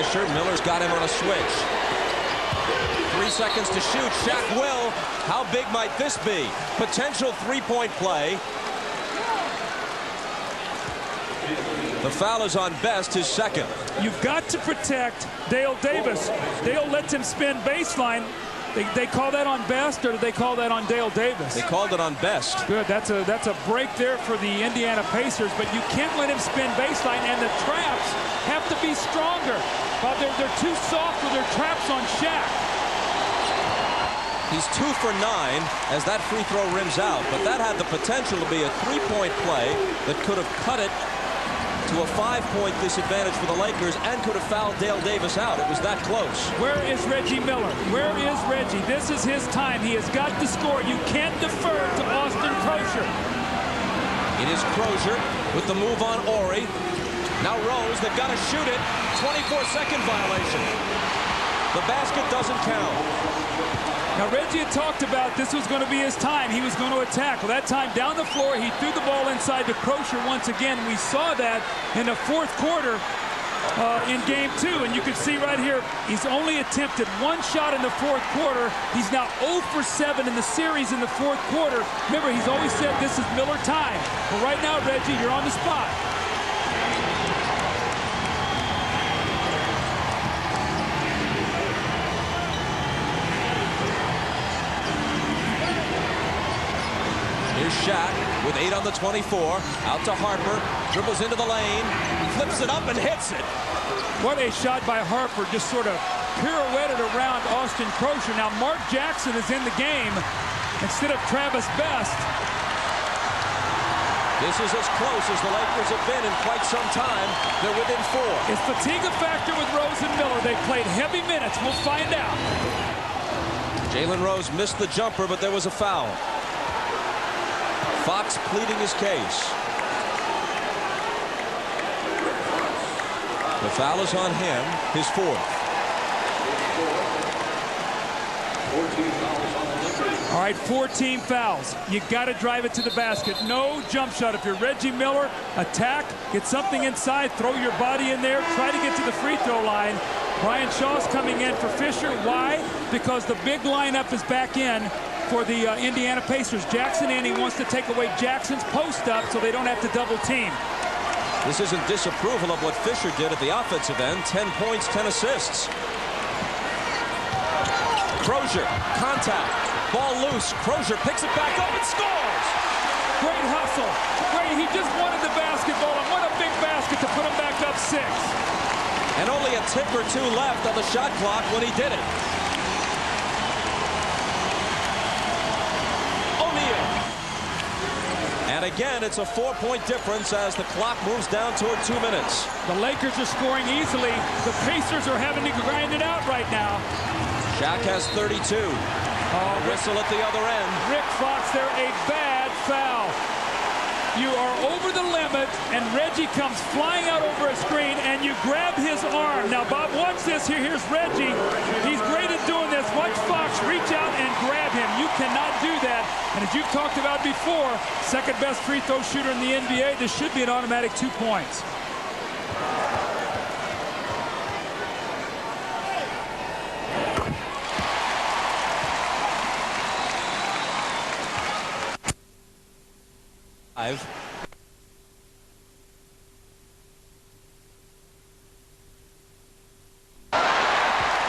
Fisher. Miller's got him on a switch. 3 seconds to shoot. Shaq will. How big might this be? Potential three-point play. The foul is on Best, his second. You've got to protect Dale Davis. Dale lets him spin baseline. They call that on Best, or do they call that on Dale Davis? They called it on Best. Good. That's a break there for the Indiana Pacers, but you can't let him spin baseline, and the traps have to be stronger. They're too soft with their traps on Shaq. He's 2 for 9 as that free throw rims out, but that had the potential to be a three-point play that could have cut it to a 5-point disadvantage for the Lakers and could have fouled Dale Davis out. It was that close. Where is Reggie Miller? Where is Reggie? This is his time. He has got to score. You can't defer to Austin Crozier. It is Crozier with the move on Ori. Now Rose, they've got to shoot it. 24-second violation. The basket doesn't count. Now, Reggie had talked about this was going to be his time. He was going to attack. Well, that time down the floor, he threw the ball inside to Crozier once again. We saw that in the fourth quarter in Game 2. And you can see right here, he's only attempted one shot in the fourth quarter. He's now 0 for 7 in the series in the fourth quarter. Remember, he's always said this is Miller time. But right now, Reggie, you're on the spot. Here's Shaq with 8 on the 24. Out to Harper. Dribbles into the lane. Flips it up and hits it. What a shot by Harper. Just sort of pirouetted around Austin Crozier. Now Mark Jackson is in the game instead of Travis Best. This is as close as the Lakers have been in quite some time. They're within 4. Is fatigue a factor with Rose and Miller? They played heavy minutes. We'll find out. Jalen Rose missed the jumper, but there was a foul. Fox pleading his case. The foul is on him, his 4th. All right, 14 fouls. You got to drive it to the basket. No jump shot. If you're Reggie Miller, attack, get something inside, throw your body in there, try to get to the free throw line. Brian Shaw's coming in for Fisher. Why? Because the big lineup is back in for the Indiana Pacers. Jackson in, he wants to take away Jackson's post up so they don't have to double team. This isn't disapproval of what Fisher did at the offensive end. 10 points, 10 assists. Crozier, contact, ball loose. Crozier picks it back up and scores. Great hustle. Great, he just wanted the basketball, and what a big basket to put him back up 6. And only a tick or 2 left on the shot clock when he did it. And again, it's a 4-point difference as the clock moves down toward 2 minutes. The Lakers are scoring easily. The Pacers are having to grind it out right now. Shaq has 32. Whistle at the other end. Rick Fox there, a bad foul. You are over the limit, and Reggie comes flying out over a screen, and you grab his arm. Now, Bob, watch this here. Here's Reggie. He's great at doing this. Watch Fox reach out and grab him. You cannot do that. And as you've talked about before, second best free throw shooter in the NBA, this should be an automatic 2 points.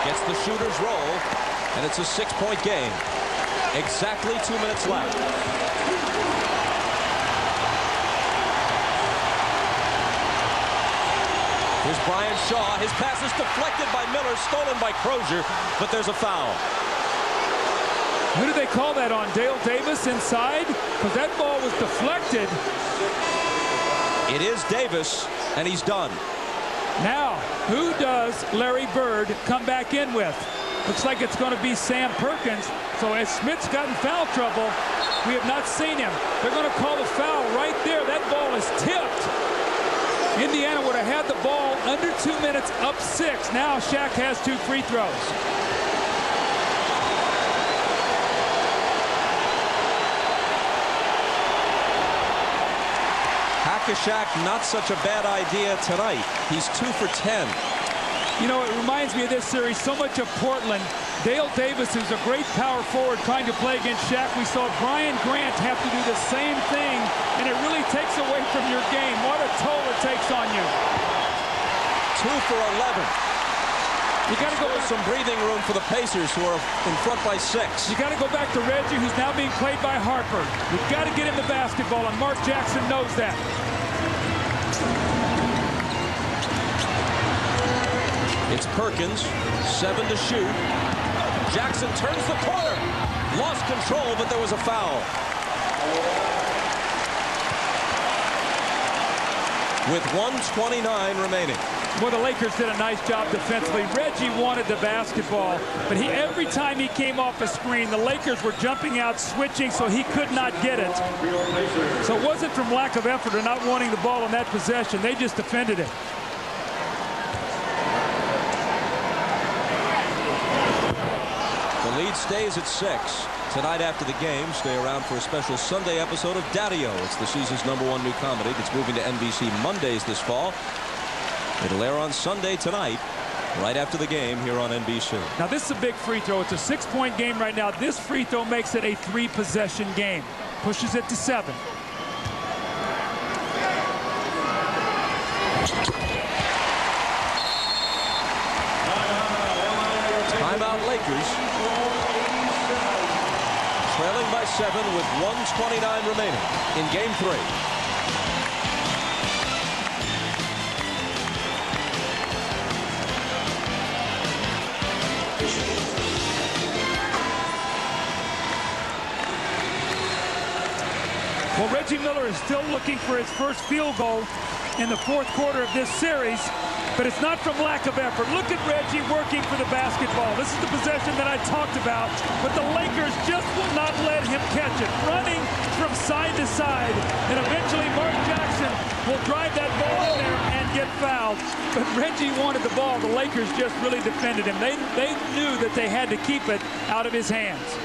Gets the shooter's roll, and it's a 6-point game. Exactly 2 minutes left. Here's Brian Shaw. His pass is deflected by Miller, stolen by Crozier, but there's a foul. Who do they call that on? Dale Davis inside? Because that ball was deflected. It is Davis, and he's done. Now, who does Larry Bird come back in with? Looks like it's going to be Sam Perkins. So as Smith's gotten foul trouble, we have not seen him. They're going to call the foul right there. That ball is tipped. Indiana would have had the ball under 2 minutes, up 6. Now Shaq has 2 free throws. Shaq, not such a bad idea tonight. He's 2 for 10. You know, it reminds me of this series so much of Portland. Dale Davis, who's a great power forward trying to play against Shaq. We saw Brian Grant have to do the same thing, and it really takes away from your game. What a toll it takes on you. 2 for 11. You got to go back. Some breathing room for the Pacers, who are in front by 6. You got to go back to Reggie, who's now being played by Harper. You've got to get him the basketball, and Mark Jackson knows that. It's Perkins, 7 to shoot. Jackson turns the corner. Lost control, but there was a foul. With 1:29 remaining. Well, the Lakers did a nice job defensively. Reggie wanted the basketball, but every time he came off a screen, the Lakers were jumping out, switching, so he could not get it. So it wasn't from lack of effort or not wanting the ball in that possession. They just defended it. The lead stays at 6. Tonight after the game, stay around for a special Sunday episode of Daddy-O. It's the season's #1 new comedy that's moving to NBC Mondays this fall. It'll air on Sunday tonight, right after the game here on NBC. Now, this is a big free throw. It's a 6-point game right now. This free throw makes it a 3-possession game. Pushes it to 7. Timeout Lakers. Trailing by 7 with 1:29 remaining in Game 3. Well, Reggie Miller is still looking for his first field goal in the 4th quarter of this series, but it's not from lack of effort. Look at Reggie working for the basketball. This is the possession that I talked about, but the Lakers just will not let him catch it. Running from side to side, and eventually Mark Jackson will drive that ball in there and get fouled. But Reggie wanted the ball. The Lakers just really defended him. They knew that they had to keep it out of his hands.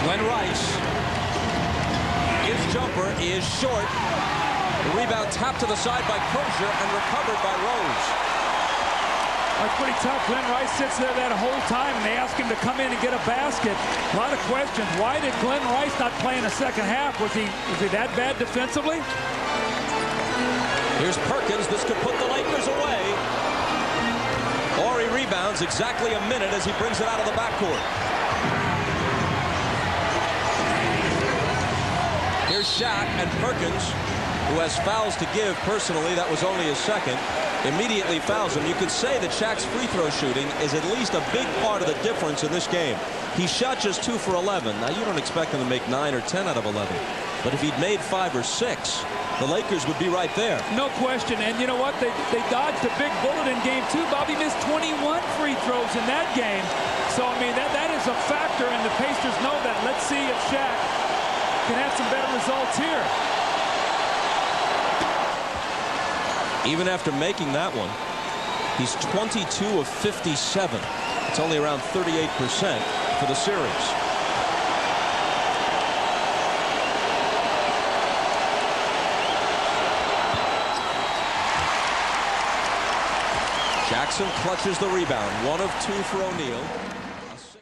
Glenn Rice. His jumper is short. The rebound tapped to the side by Crozier and recovered by Rose. That's pretty tough. Glenn Rice sits there that whole time, and they ask him to come in and get a basket. A lot of questions. Why did Glenn Rice not play in the second half? Was he that bad defensively? Here's Perkins. This could put the Lakers away. Or he rebounds exactly a minute as he brings it out of the backcourt. Here's Shaq, and Perkins, who has fouls to give personally. That was only his second. Immediately fouls him. You could say that Shaq's free throw shooting is at least a big part of the difference in this game. He shot just 2 for 11. Now, you don't expect him to make 9 or 10 out of 11. But if he'd made 5 or 6, the Lakers would be right there. No question. And you know what? They dodged a big bullet in Game 2. Bobby missed 21 free throws in that game. So, I mean, that is a factor, and the Pacers know that. Let's see if Shaq can have some better results here. Even after making that one, he's 22 of 57. It's only around 38% for the series. Jackson clutches the rebound. 1 of 2 for O'Neal.